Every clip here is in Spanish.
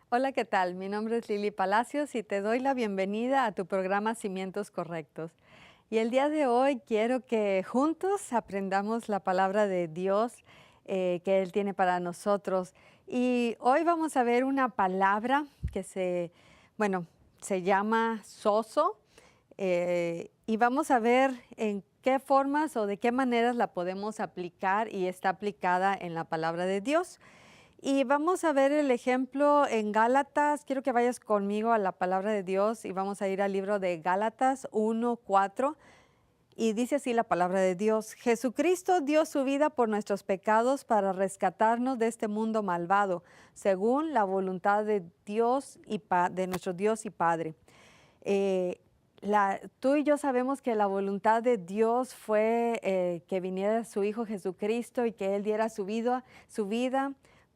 Hola, ¿qué tal? Mi nombre es Lili Palacios y te doy la bienvenida a tu programa Cimientos Correctos. Y el día de hoy quiero que juntos aprendamos la palabra de Dios que Él tiene para nosotros. Y hoy vamos a ver una palabra que bueno, se llama soso y vamos a ver en qué formas o de qué maneras la podemos aplicar y está aplicada en la palabra de Dios. Y vamos a ver el ejemplo en Gálatas. Quiero que vayas conmigo a la palabra de Dios y vamos a ir al libro de Gálatas 1:4. Y dice así la palabra de Dios: Jesucristo dio su vida por nuestros pecados para rescatarnos de este mundo malvado, según la voluntad de Dios de nuestro Dios y Padre. Eh, Tú y yo sabemos que la voluntad de Dios fue que viniera su Hijo Jesucristo y que Él diera su vida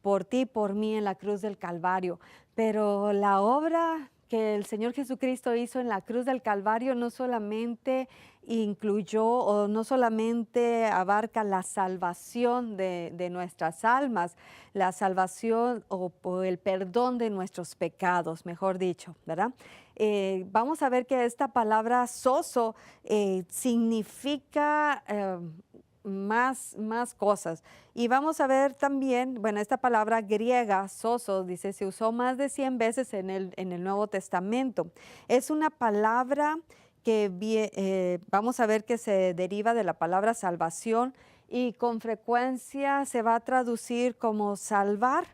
por ti y por mí en la cruz del Calvario. Pero la obra que el Señor Jesucristo hizo en la cruz del Calvario no solamente incluyó o no solamente abarca la salvación de nuestras almas, la salvación o el perdón de nuestros pecados, mejor dicho, ¿verdad? Vamos a ver que esta palabra soso significa más cosas. Y vamos a ver también, bueno, esta palabra griega, soso, dice, se usó más de 100 veces en el Nuevo Testamento. Es una palabra que vamos a ver que se deriva de la palabra salvación y con frecuencia se va a traducir como salvar.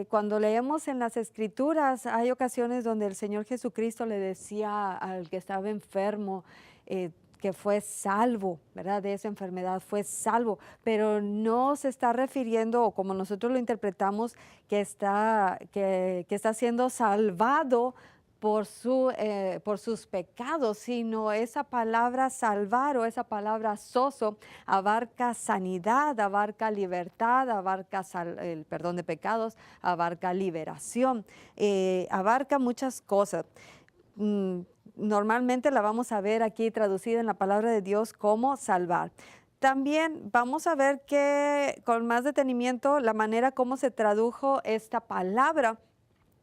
Cuando leemos en las Escrituras, hay ocasiones donde el Señor Jesucristo le decía al que estaba enfermo que fue salvo, ¿verdad? De esa enfermedad, fue salvo, pero no se está refiriendo, o como nosotros lo interpretamos, que está siendo salvado por sus pecados, sino esa palabra salvar o esa palabra soso abarca sanidad, abarca libertad, abarca el perdón de pecados, abarca liberación, abarca muchas cosas. Mm, Normalmente la vamos a ver aquí traducida en la palabra de Dios como salvar. También vamos a ver que con más detenimiento la manera como se tradujo esta palabra.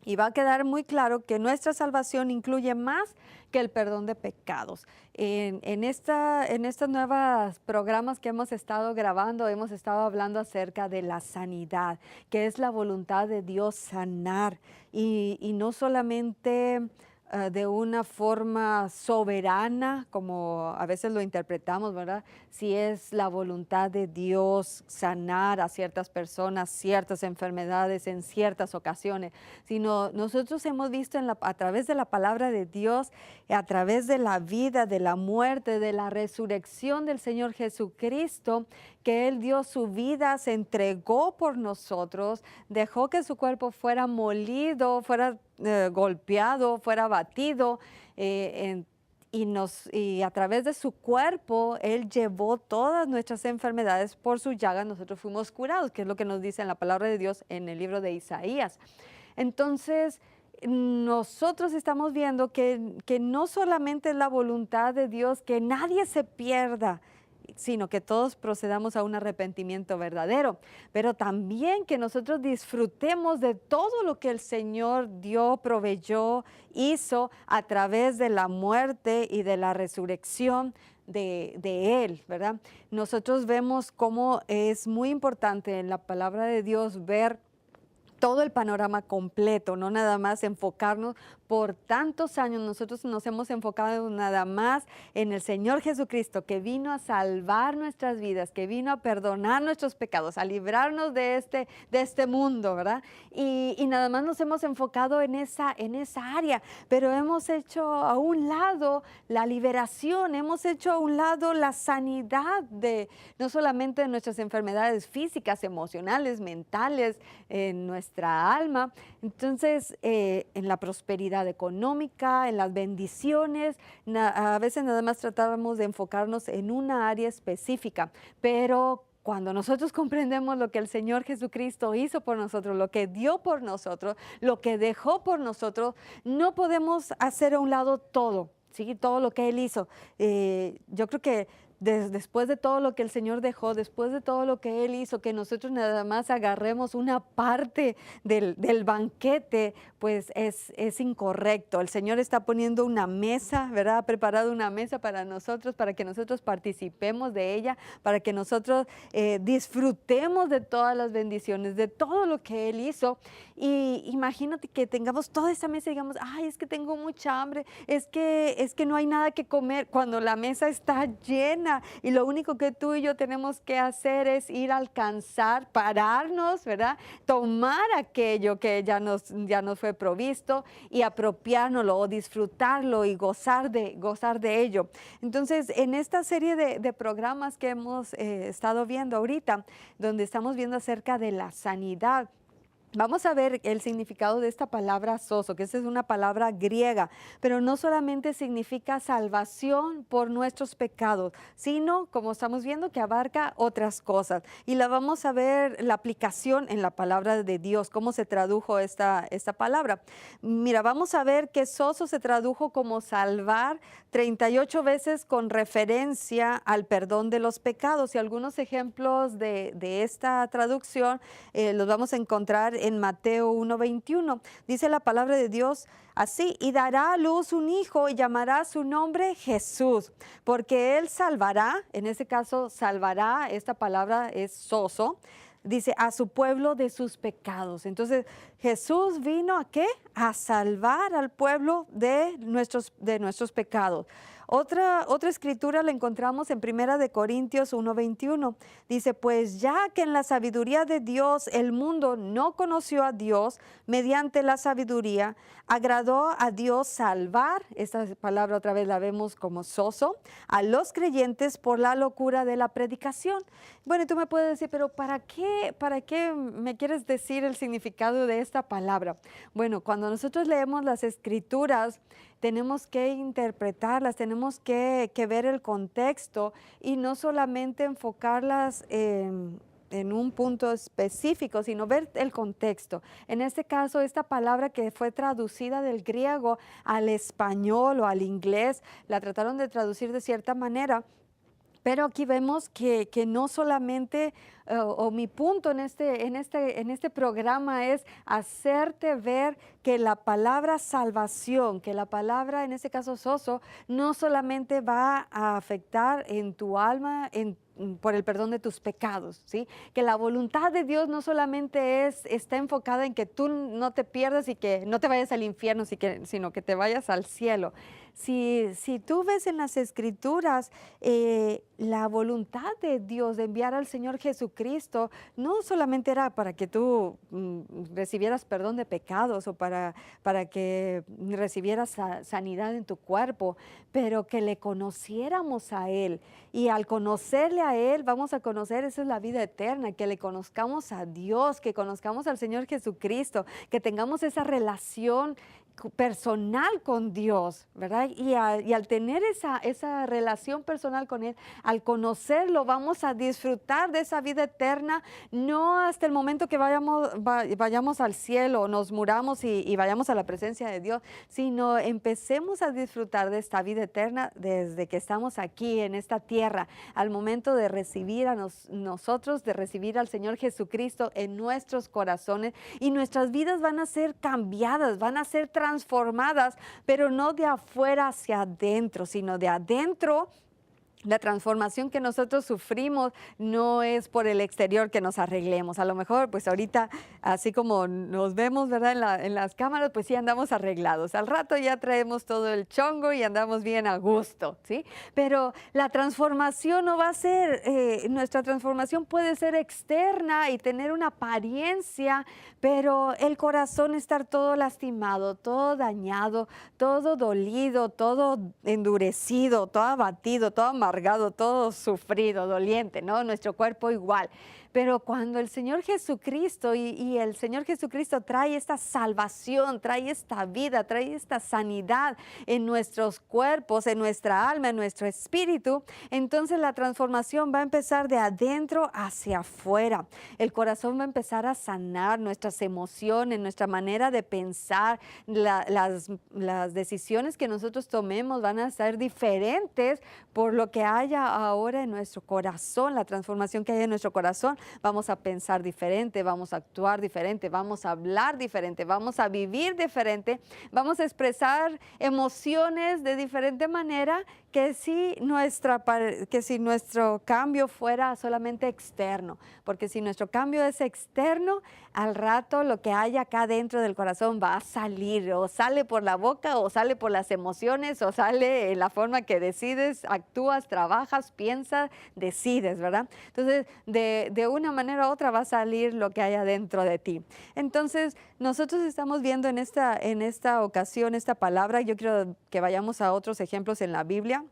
Y va a quedar muy claro que nuestra salvación incluye más que el perdón de pecados. En estos nuevos programas que hemos estado grabando, hemos estado hablando acerca de la sanidad, que es la voluntad de Dios sanar. Y no solamente de una forma soberana, como a veces lo interpretamos, ¿verdad? Si es la voluntad de Dios sanar a ciertas personas, ciertas enfermedades en ciertas ocasiones, sino nosotros hemos visto a través de la palabra de Dios, a través de la vida, de la muerte, de la resurrección del Señor Jesucristo, que Él dio su vida, se entregó por nosotros, dejó que su cuerpo fuera molido, fuera golpeado, fuera batido, y a través de su cuerpo, Él llevó todas nuestras enfermedades por su llaga, nosotros fuimos curados, que es lo que nos dice en la palabra de Dios en el libro de Isaías. Entonces, nosotros estamos viendo que no solamente es la voluntad de Dios que nadie se pierda, sino que todos procedamos a un arrepentimiento verdadero, pero también que nosotros disfrutemos de todo lo que el Señor dio, proveyó, hizo a través de la muerte y de la resurrección de Él, ¿verdad? Nosotros vemos cómo es muy importante en la palabra de Dios ver todo el panorama completo, no nada más enfocarnos por tantos años. Nosotros nos hemos enfocado nada más en el Señor Jesucristo, que vino a salvar nuestras vidas, que vino a perdonar nuestros pecados, a librarnos de este mundo, ¿verdad? Y nada más nos hemos enfocado en esa área, pero hemos hecho a un lado la liberación, hemos hecho a un lado la sanidad no solamente de nuestras enfermedades físicas, emocionales, mentales, en nuestra alma. Entonces, en la prosperidad económica, en las bendiciones, a veces nada más tratábamos de enfocarnos en una área específica, pero cuando nosotros comprendemos lo que el Señor Jesucristo hizo por nosotros, lo que dio por nosotros, lo que dejó por nosotros, no podemos hacer a un lado todo. Sí, todo lo que Él hizo. Yo creo que después de todo lo que el Señor dejó, después de todo lo que Él hizo, que nosotros nada más agarremos una parte del banquete, pues es incorrecto. El Señor está poniendo una mesa, ¿verdad? Ha preparado una mesa para nosotros, para que nosotros participemos de ella, para que nosotros disfrutemos de todas las bendiciones, de todo lo que Él hizo. Y imagínate que tengamos toda esa mesa y digamos, ay, es que tengo mucha hambre, es que no hay nada que comer, cuando la mesa está llena y lo único que tú y yo tenemos que hacer es ir a alcanzar, pararnos, ¿verdad? Tomar aquello que ya nos fue provisto y apropiárnoslo o disfrutarlo y gozar de ello. Entonces, en esta serie de programas que hemos estado viendo ahorita, donde estamos viendo acerca de la sanidad, vamos a ver el significado de esta palabra sozo, que esa es una palabra griega, pero no solamente significa salvación por nuestros pecados, sino, como estamos viendo, que abarca otras cosas. Y la vamos a ver, la aplicación en la palabra de Dios, cómo se tradujo esta palabra. Mira, vamos a ver que sozo se tradujo como salvar 38 veces con referencia al perdón de los pecados. Y algunos ejemplos de esta traducción los vamos a encontrar en Mateo 1:21. Dice la palabra de Dios así: y dará a luz un hijo y llamará su nombre Jesús, porque él salvará, en este caso salvará, esta palabra es sozo, dice, a su pueblo de sus pecados. Entonces, Jesús vino ¿a qué? A salvar al pueblo de nuestros pecados. Otra escritura la encontramos en Primera de Corintios 1:21. Dice, pues ya que en la sabiduría de Dios el mundo no conoció a Dios, mediante la sabiduría agradó a Dios salvar, esta palabra otra vez la vemos como sozo, a los creyentes por la locura de la predicación. Bueno, y tú me puedes decir, pero ¿para qué me quieres decir el significado de esta palabra? Bueno, cuando nosotros leemos las escrituras, tenemos que interpretarlas, tenemos que ver el contexto y no solamente enfocarlas en un punto específico, sino ver el contexto. En este caso, esta palabra que fue traducida del griego al español o al inglés, la trataron de traducir de cierta manera. Pero aquí vemos que no solamente, o mi punto en este programa es hacerte ver que la palabra salvación, que la palabra, en este caso sozo, no solamente va a afectar en tu alma, por el perdón de tus pecados, ¿sí? Que la voluntad de Dios no solamente está enfocada en que tú no te pierdas y que no te vayas al infierno, sino que te vayas al cielo. Si tú ves en las Escrituras la voluntad de Dios de enviar al Señor Jesucristo, no solamente era para que tú recibieras perdón de pecados o para que recibieras sanidad en tu cuerpo, pero que le conociéramos a Él. Y al conocerle a Él, vamos a conocer, esa es la vida eterna, que le conozcamos a Dios, que conozcamos al Señor Jesucristo, que tengamos esa relación personal con Dios, ¿verdad? Y al tener esa relación personal con Él, al conocerlo, vamos a disfrutar de esa vida eterna, no hasta el momento que vayamos al cielo, nos muramos y vayamos a la presencia de Dios, sino empecemos a disfrutar de esta vida eterna desde que estamos aquí en esta tierra, al momento de recibir a nosotros, de recibir al Señor Jesucristo en nuestros corazones, y nuestras vidas van a ser cambiadas, van a ser transformadas, pero no de afuera hacia adentro, sino de adentro. La transformación que nosotros sufrimos no es por el exterior que nos arreglemos. A lo mejor, pues ahorita, así como nos vemos, ¿verdad? En las cámaras, pues sí andamos arreglados. Al rato ya traemos todo el chongo y andamos bien a gusto, ¿sí? Pero la transformación no va a ser, nuestra transformación puede ser externa y tener una apariencia, pero el corazón estar todo lastimado, todo dañado, todo dolido, todo endurecido, todo abatido, todo amargado, todo sufrido, doliente, ¿no? Nuestro cuerpo igual. Pero cuando el Señor Jesucristo y el Señor Jesucristo trae esta salvación, trae esta vida, trae esta sanidad en nuestros cuerpos, en nuestra alma, en nuestro espíritu, entonces la transformación va a empezar de adentro hacia afuera. El corazón va a empezar a sanar nuestras emociones, nuestra manera de pensar, las decisiones que nosotros tomemos van a ser diferentes por lo que haya ahora en nuestro corazón, la transformación que hay en nuestro corazón. Vamos a pensar diferente, vamos a actuar diferente, vamos a hablar diferente, vamos a vivir diferente, vamos a expresar emociones de diferente manera que si nuestro cambio fuera solamente externo, porque si nuestro cambio es externo, al rato lo que hay acá dentro del corazón va a salir, o sale por la boca, o sale por las emociones, o sale en la forma que decides, actúas, trabajas, piensas, decides, ¿verdad? Entonces, de una manera u otra va a salir lo que hay adentro de ti. Entonces, nosotros estamos viendo en esta ocasión esta palabra. Yo quiero que vayamos a otros ejemplos en la Biblia.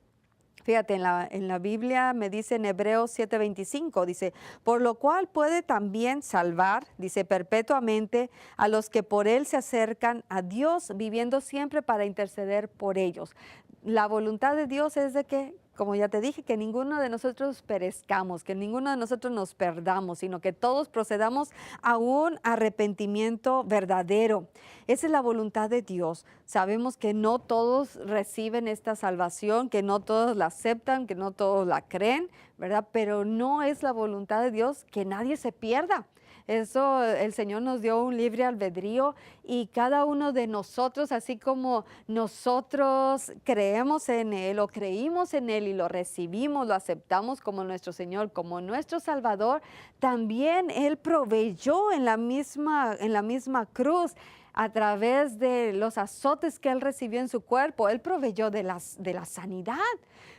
Fíjate, en la Biblia me dice en Hebreos 7:25, dice, por lo cual puede también salvar, dice, perpetuamente a los que por él se acercan a Dios, viviendo siempre para interceder por ellos. La voluntad de Dios es de que, como ya te dije, que ninguno de nosotros perezcamos, que ninguno de nosotros nos perdamos, sino que todos procedamos a un arrepentimiento verdadero. Esa es la voluntad de Dios. Sabemos que no todos reciben esta salvación, que no todos la aceptan, que no todos la creen, ¿verdad? Pero no es la voluntad de Dios que nadie se pierda. Eso, el Señor nos dio un libre albedrío y cada uno de nosotros, así como nosotros creemos en Él o creímos en Él y lo recibimos, lo aceptamos como nuestro Señor, como nuestro Salvador, también Él proveyó en la misma cruz. A través de los azotes que Él recibió en su cuerpo, Él proveyó de la sanidad.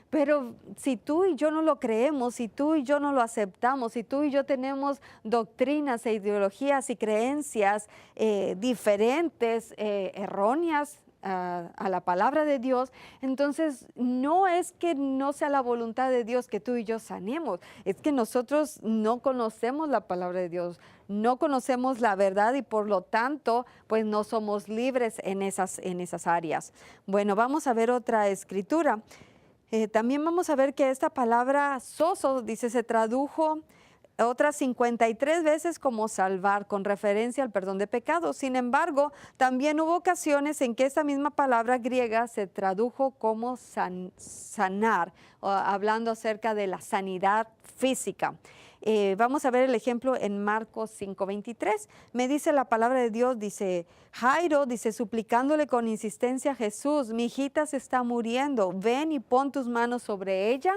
Pero si tú y yo no lo creemos, si tú y yo no lo aceptamos, si tú y yo tenemos doctrinas e ideologías y creencias diferentes, erróneas, a la palabra de Dios, entonces no es que no sea la voluntad de Dios que tú y yo sanemos, es que nosotros no conocemos la palabra de Dios, no conocemos la verdad y por lo tanto pues no somos libres en esas áreas. Bueno, vamos a ver otra escritura. También vamos a ver que esta palabra sozo, dice, se tradujo otras 53 veces como salvar, con referencia al perdón de pecados. Sin embargo, también hubo ocasiones en que esta misma palabra griega se tradujo como sanar, hablando acerca de la sanidad física. Vamos a ver el ejemplo en Marcos 5:23. Me dice la palabra de Dios, dice, Jairo, dice, suplicándole con insistencia a Jesús, mi hijita se está muriendo, ven y pon tus manos sobre ella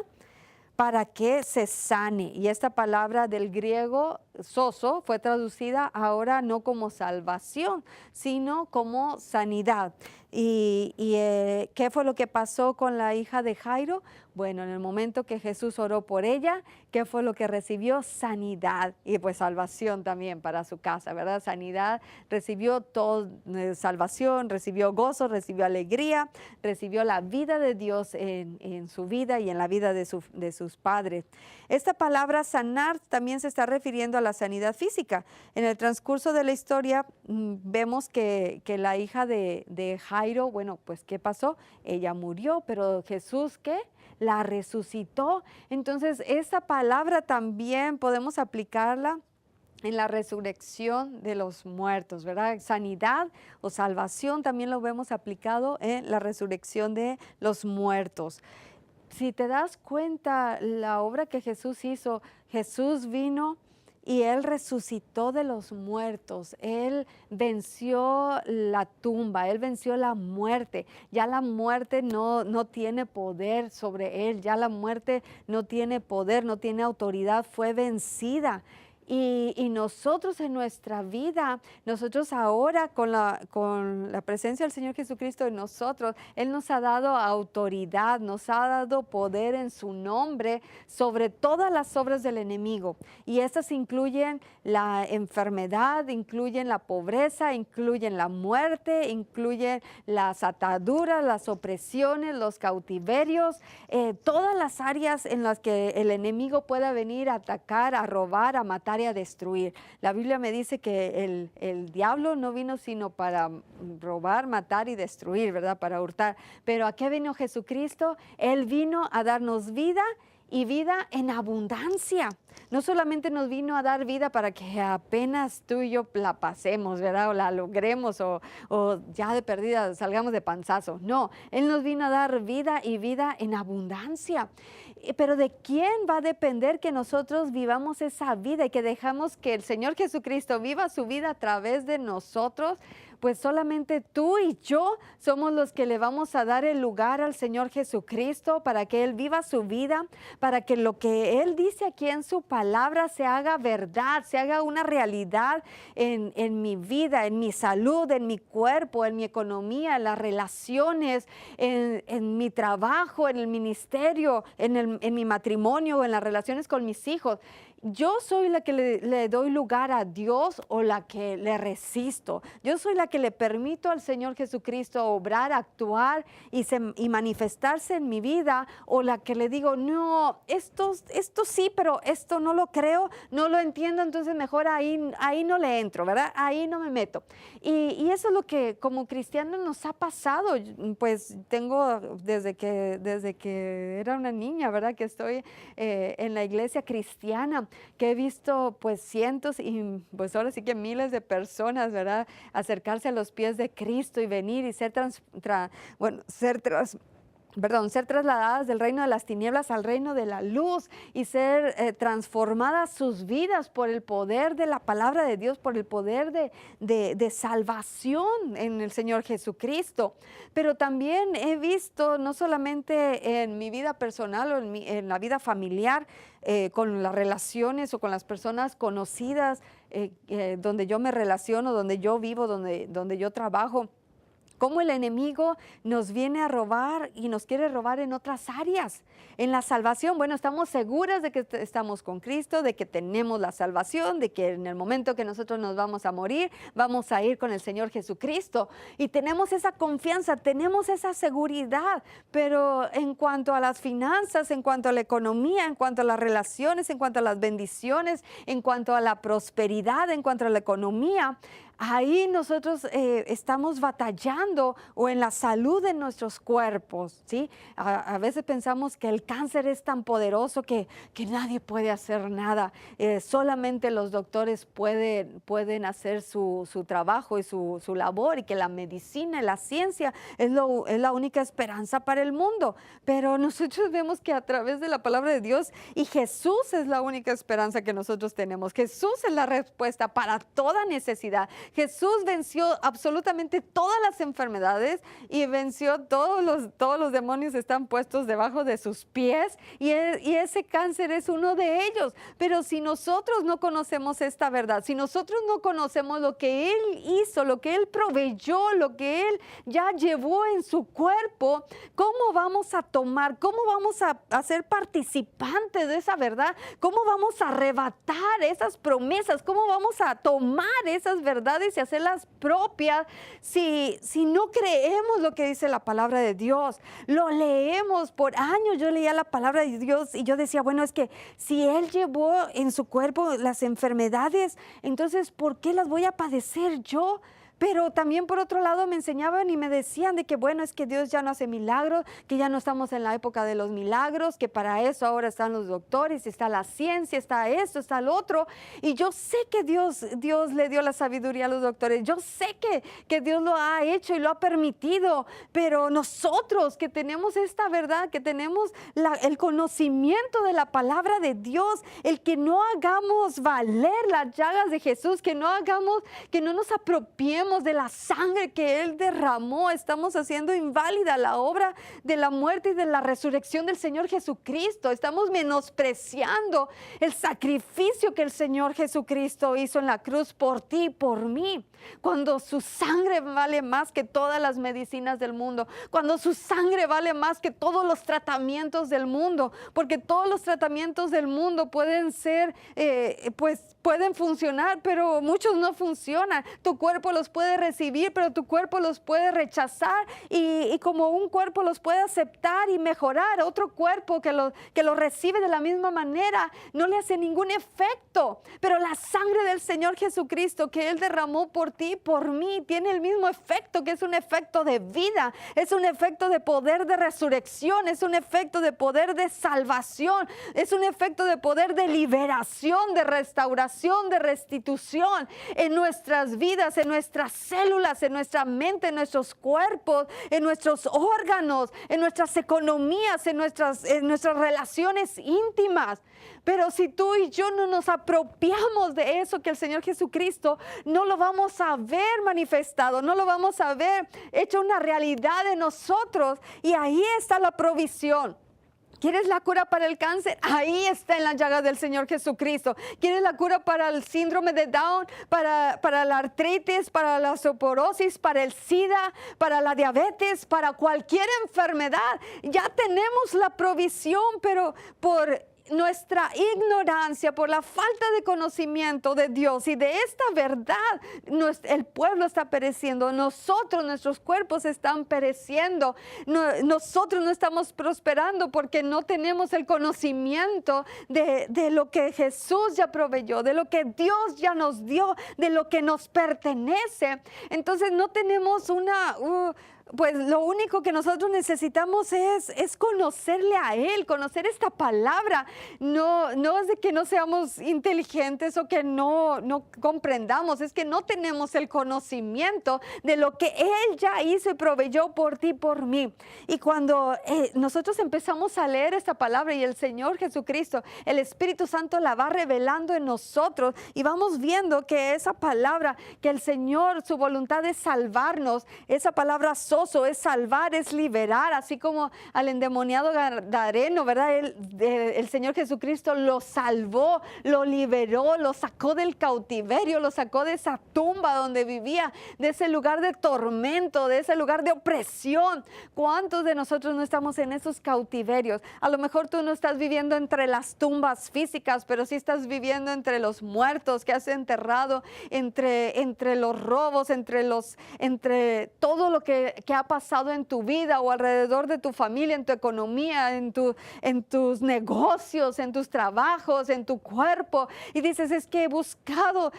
para que se sane. Y esta palabra del griego sozo fue traducida ahora no como salvación, sino como sanidad. ¿Qué fue lo que pasó con la hija de Jairo? Bueno, en el momento que Jesús oró por ella, ¿qué fue lo que recibió? Sanidad y pues salvación también para su casa, ¿verdad? Sanidad, recibió todo, salvación, recibió gozo, recibió alegría, recibió la vida de Dios en su vida y en la vida de sus padres. Esta palabra sanar también se está refiriendo a la sanidad física. En el transcurso de la historia vemos que la hija de Jairo, bueno, pues ¿qué pasó? Ella murió, pero Jesús, ¿qué? La resucitó. Entonces, esta palabra también podemos aplicarla en la resurrección de los muertos, ¿verdad? Sanidad o salvación también lo vemos aplicado en la resurrección de los muertos. Si te das cuenta, la obra que Jesús hizo, Jesús vino y Él resucitó de los muertos, Él venció la tumba, Él venció la muerte. Ya la muerte no tiene poder sobre Él, ya la muerte no tiene poder, no tiene autoridad, fue vencida. Y nosotros en nuestra vida, nosotros ahora con la presencia del Señor Jesucristo en nosotros, Él nos ha dado autoridad, nos ha dado poder en su nombre sobre todas las obras del enemigo. Y estas incluyen la enfermedad, incluyen la pobreza, incluyen la muerte, incluyen las ataduras, las opresiones, los cautiverios, todas las áreas en las que el enemigo pueda venir a atacar, a robar, a matar matar y a destruir. La Biblia me dice que el diablo no vino sino para robar, matar y destruir, ¿verdad? Para hurtar. Pero ¿a qué vino Jesucristo? Él vino a darnos vida y vida en abundancia. No solamente nos vino a dar vida para que apenas tú y yo la pasemos, ¿verdad? O la logremos o ya de perdida salgamos de panzazo. No, Él nos vino a dar vida y vida en abundancia. Pero ¿de quién va a depender que nosotros vivamos esa vida y que dejamos que el Señor Jesucristo viva su vida a través de nosotros? Pues solamente tú y yo somos los que le vamos a dar el lugar al Señor Jesucristo para que Él viva su vida, para que lo que Él dice aquí en su palabra se haga verdad, se haga una realidad en mi vida, en mi salud, en mi cuerpo, en mi economía, en las relaciones, en mi trabajo, en el ministerio, en mi matrimonio, en las relaciones con mis hijos. Yo soy la que le doy lugar a Dios o la que le resisto. Yo soy la que le permito al Señor Jesucristo obrar, actuar y manifestarse en mi vida, o la que le digo, no, esto sí, pero esto no lo creo, no lo entiendo, entonces mejor ahí no le entro, ¿verdad? Ahí no me meto. Y eso es lo que como cristianos nos ha pasado. Pues tengo desde que era una niña, ¿verdad? Que estoy en la iglesia cristiana, que he visto pues cientos y pues ahora sí que miles de personas, ¿verdad? Acercarse a los pies de Cristo y venir y ser trasladadas del reino de las tinieblas al reino de la luz y ser transformadas sus vidas por el poder de la palabra de Dios, por el poder de salvación en el Señor Jesucristo. Pero también he visto, no solamente en mi vida personal o en la vida familiar, con las relaciones o con las personas conocidas, donde yo me relaciono, donde yo vivo, donde yo trabajo, cómo el enemigo nos viene a robar y nos quiere robar en otras áreas. En la salvación, bueno, estamos seguras de que estamos con Cristo, de que tenemos la salvación, de que en el momento que nosotros nos vamos a morir, vamos a ir con el Señor Jesucristo. Y tenemos esa confianza, tenemos esa seguridad. Pero en cuanto a las finanzas, en cuanto a la economía, en cuanto a las relaciones, en cuanto a las bendiciones, en cuanto a la prosperidad, en cuanto a la economía, ahí nosotros estamos batallando, o en la salud de nuestros cuerpos, ¿sí? A veces pensamos que el cáncer es tan poderoso que nadie puede hacer nada. Solamente los doctores pueden hacer su trabajo y su labor, y que la medicina y la ciencia es la única esperanza para el mundo. Pero nosotros vemos que a través de la palabra de Dios, y Jesús es la única esperanza que nosotros tenemos. Jesús es la respuesta para toda necesidad. Jesús venció absolutamente todas las enfermedades y venció todos los demonios, están puestos debajo de sus pies, y ese cáncer es uno de ellos. Pero si nosotros no conocemos esta verdad, si nosotros no conocemos lo que Él hizo, lo que Él proveyó, lo que Él ya llevó en su cuerpo, ¿cómo vamos a tomar? ¿Cómo vamos a ser participantes de esa verdad? ¿Cómo vamos a arrebatar esas promesas? ¿Cómo vamos a tomar esas verdades y hacerlas propias si no creemos lo que dice la palabra de Dios? Lo leemos por años. Yo leía la palabra de Dios y yo decía, bueno, es que si Él llevó en su cuerpo las enfermedades, entonces ¿por qué las voy a padecer yo? Pero también por otro lado me enseñaban y me decían de que bueno, es que Dios ya no hace milagros, que ya no estamos en la época de los milagros, que para eso ahora están los doctores, está la ciencia, está esto, está lo otro. Y yo sé que Dios le dio la sabiduría a los doctores, yo sé que Dios lo ha hecho y lo ha permitido, pero nosotros que tenemos esta verdad, que tenemos el conocimiento de la palabra de Dios, el que no hagamos valer las llagas de Jesús, que no nos apropiemos de la sangre que Él derramó, estamos haciendo inválida la obra de la muerte y de la resurrección del Señor Jesucristo. Estamos menospreciando el sacrificio que el Señor Jesucristo hizo en la cruz por ti y por mí. Cuando su sangre vale más que todas las medicinas del mundo, cuando su sangre vale más que todos los tratamientos del mundo, porque todos los tratamientos del mundo pueden ser, pueden funcionar, pero muchos no funcionan. Tu cuerpo los puede recibir, pero tu cuerpo los puede rechazar y como un cuerpo los puede aceptar y mejorar, otro cuerpo que lo recibe de la misma manera no le hace ningún efecto. Pero la sangre del Señor Jesucristo que Él derramó por ti, por mí, tiene el mismo efecto, que es un efecto de vida, es un efecto de poder de resurrección, es un efecto de poder de salvación, es un efecto de poder de liberación, de restauración, de restitución en nuestras vidas, en nuestras células, en nuestra mente, en nuestros cuerpos, en nuestros órganos, en nuestras economías, en nuestras relaciones íntimas. Pero si tú y yo no nos apropiamos de eso que el Señor Jesucristo, no lo vamos a ver manifestado, no lo vamos a ver hecho una realidad de nosotros. Y ahí está la provisión. ¿Quieres la cura para el cáncer? Ahí está en la llaga del Señor Jesucristo. ¿Quieres la cura para el síndrome de Down, para la artritis, para la osteoporosis, para el SIDA, para la diabetes, para cualquier enfermedad? Ya tenemos la provisión, pero por nuestra ignorancia, por la falta de conocimiento de Dios y de esta verdad, el pueblo está pereciendo, nuestros cuerpos están pereciendo, nosotros no estamos prosperando porque no tenemos el conocimiento de lo que Jesús ya proveyó, de lo que Dios ya nos dio, de lo que nos pertenece. Entonces no tenemos pues lo único que nosotros necesitamos es conocerle a Él, conocer esta palabra. No es de que no seamos inteligentes o que no comprendamos, es que no tenemos el conocimiento de lo que Él ya hizo y proveyó por ti y por mí. Y cuando nosotros empezamos a leer esta palabra y el Señor Jesucristo, el Espíritu Santo la va revelando en nosotros y vamos viendo que esa palabra, que el Señor, su voluntad es salvarnos, esa palabra es salvar, es liberar, así como al endemoniado gadareno, ¿verdad? El Señor Jesucristo lo salvó, lo liberó, lo sacó del cautiverio, lo sacó de esa tumba donde vivía, de ese lugar de tormento, de ese lugar de opresión. ¿Cuántos de nosotros no estamos en esos cautiverios? A lo mejor tú no estás viviendo entre las tumbas físicas, pero sí estás viviendo entre los muertos que has enterrado, entre los robos, entre todo lo que ha pasado en tu vida o alrededor de tu familia, en tu economía, en tus negocios, en tus trabajos, en tu cuerpo. Y dices, es que he buscado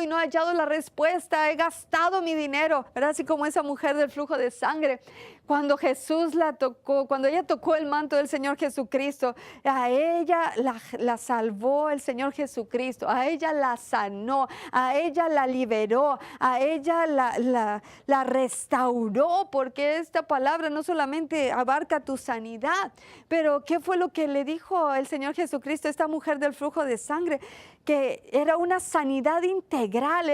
y no he hallado la respuesta, he gastado mi dinero, ¿verdad? Así como esa mujer del flujo de sangre. Cuando Jesús la tocó, cuando ella tocó el manto del Señor Jesucristo, a ella la salvó el Señor Jesucristo, a ella la sanó, a ella la liberó, a ella la restauró, porque esta palabra no solamente abarca tu sanidad, pero ¿qué fue lo que le dijo el Señor Jesucristo a esta mujer del flujo de sangre? Que era una sanidad integral,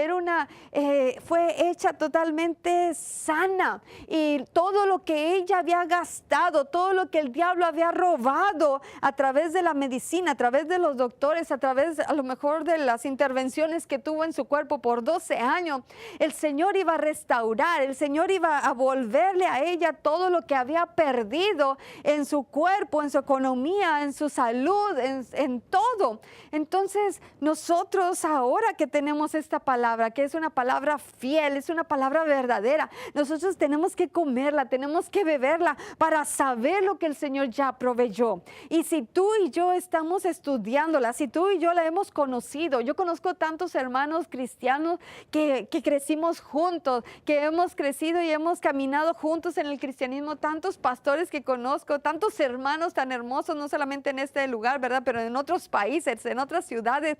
fue hecha totalmente sana, y todo lo que ella había gastado, todo lo que el diablo había robado a través de la medicina, a través de los doctores, a través a lo mejor de las intervenciones que tuvo en su cuerpo por 12 años, el Señor iba a restaurar, el Señor iba a volverle a ella todo lo que había perdido en su cuerpo, en su economía, en su salud, en todo. Entonces, nosotros ahora que tenemos esta palabra, que es una palabra fiel, es una palabra verdadera, nosotros tenemos que comerla, tenemos que beberla para saber lo que el Señor ya proveyó. Y si tú y yo estamos estudiándola, si tú y yo la hemos conocido, yo conozco tantos hermanos cristianos que crecimos juntos, que hemos crecido y hemos caminado juntos en el cristianismo, tantos pastores que conozco, tantos hermanos tan hermosos, no solamente en este lugar, ¿verdad? Pero en otros países, en otras ciudades,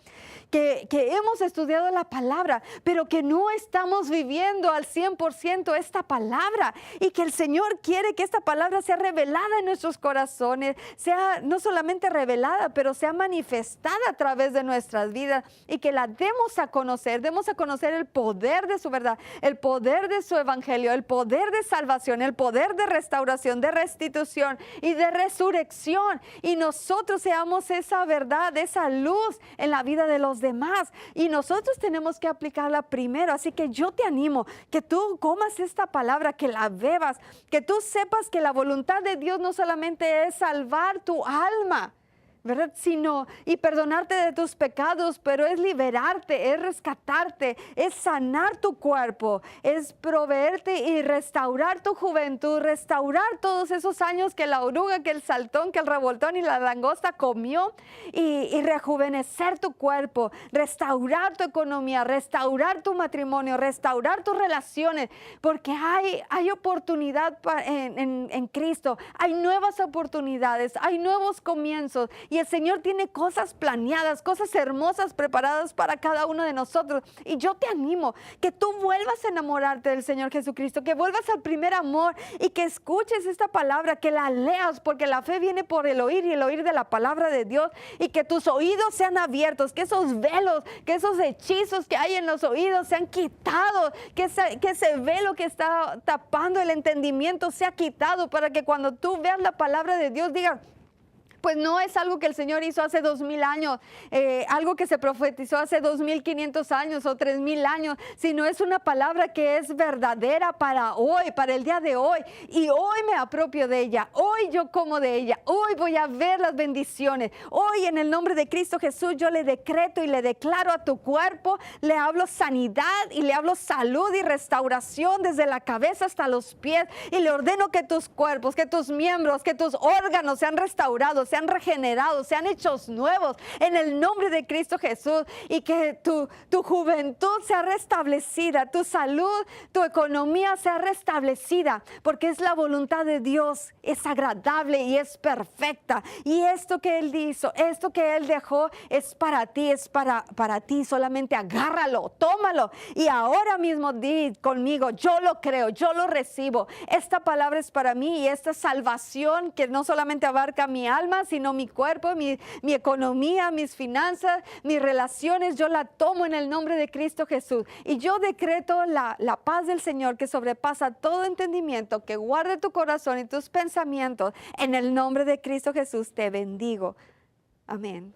que hemos estudiado la palabra, pero que no estamos viviendo al 100% esta palabra, y que el Señor quiere que esta palabra sea revelada en nuestros corazones, sea no solamente revelada, pero sea manifestada a través de nuestras vidas, y que la demos a conocer el poder de su verdad, el poder de su evangelio, el poder de salvación, el poder de restauración, de restitución y de resurrección, y nosotros seamos esa verdad, esa luz en la vida de los demás, y nosotros tenemos que aplicarla primero. Así que yo te animo que tú comas esta palabra, que la bebas, que tú sepas que la voluntad de Dios no solamente es salvar tu alma, ¿verdad? Sino, y perdonarte de tus pecados, pero es liberarte, es rescatarte, es sanar tu cuerpo, es proveerte y restaurar tu juventud, restaurar todos esos años que la oruga, que el saltón, que el revoltón y la langosta comió, y rejuvenecer tu cuerpo, restaurar tu economía, restaurar tu matrimonio, restaurar tus relaciones, porque hay oportunidad en Cristo, hay nuevas oportunidades, hay nuevos comienzos, y el Señor tiene cosas planeadas, cosas hermosas preparadas para cada uno de nosotros. Y yo te animo que tú vuelvas a enamorarte del Señor Jesucristo, que vuelvas al primer amor y que escuches esta palabra, que la leas, porque la fe viene por el oír y el oír de la palabra de Dios, y que tus oídos sean abiertos, que esos velos, que esos hechizos que hay en los oídos sean quitados, que ese velo que está tapando el entendimiento sea quitado, para que cuando tú veas la palabra de Dios digas, pues no es algo que el Señor hizo hace 2000 años, algo que se profetizó hace 2500 años o 3000 años, sino es una palabra que es verdadera para hoy, para el día de hoy. Y hoy me apropio de ella, hoy yo como de ella, hoy voy a ver las bendiciones. Hoy en el nombre de Cristo Jesús yo le decreto y le declaro a tu cuerpo, le hablo sanidad y le hablo salud y restauración desde la cabeza hasta los pies. Y le ordeno que tus cuerpos, que tus miembros, que tus órganos sean restaurados, sean regenerados, sean hechos nuevos en el nombre de Cristo Jesús, y que tu juventud sea restablecida, tu salud, tu economía sea restablecida, porque es la voluntad de Dios, es agradable y es perfecta. Y esto que Él hizo, esto que Él dejó es para ti, es para ti. Solamente agárralo, tómalo y ahora mismo di conmigo, yo lo creo, yo lo recibo. Esta palabra es para mí, y esta salvación que no solamente abarca mi alma, sino mi cuerpo, mi economía, mis finanzas, mis relaciones, yo la tomo en el nombre de Cristo Jesús. Y yo decreto la paz del Señor, que sobrepasa todo entendimiento, que guarde tu corazón y tus pensamientos. En el nombre de Cristo Jesús te bendigo. Amén.